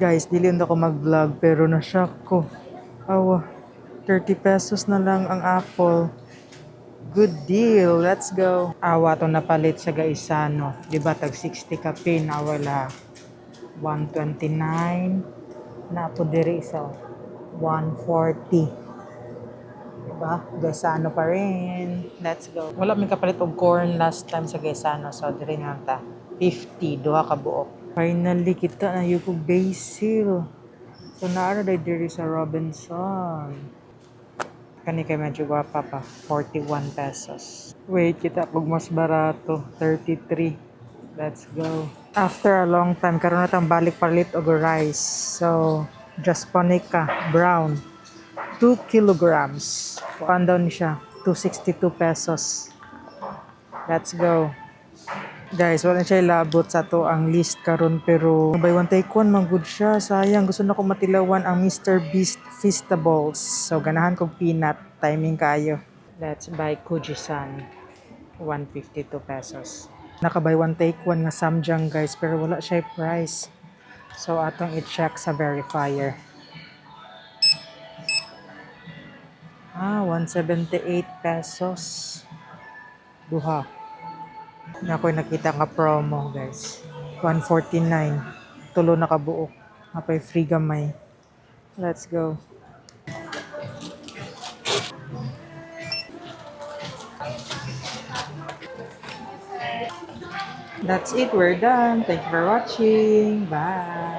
Guys, dili na ako mag-vlog pero na-shock ko. Awa, 30 pesos na lang ang apple. Good deal, let's go. Awa to napalit sa Gaisano. Diba tag 60 ka pin, wala. 129. Na po diri sa 140. Diba? Gaisano pa rin. Let's go. Wala may kapalit og corn last time sa Gaisano. So, diri nga ta. 50, duha ka buok. Finally, kita na yung basil. So, naara diri sa Robinson. Kani kay medyo guwapa pa. 41 pesos. Wait, kita kung mas barato. 33. Let's go. After a long time, karon na tang balik palit og rice. So, Jasponica brown. 2 kilograms. Kuan daw ni siya. 262 pesos. Let's go. Guys, wala siya ilabot sa to ang list karon pero buy one take one man good siya. Sayang, gusto na ko matilawan ang Mr. Beast Feastables. So ganahan kog peanut, timing kayo. Let's buy Kujisan. 152 pesos. Naka buy one take one nga samjang guys pero wala siya price. So atong i-check sa verifier. 178 pesos. Duha. Na ako'y nakita nga promo guys. 149. Tulo na kabuok. Apay free gamay. Let's go. That's it. We're done. Thank you for watching. Bye.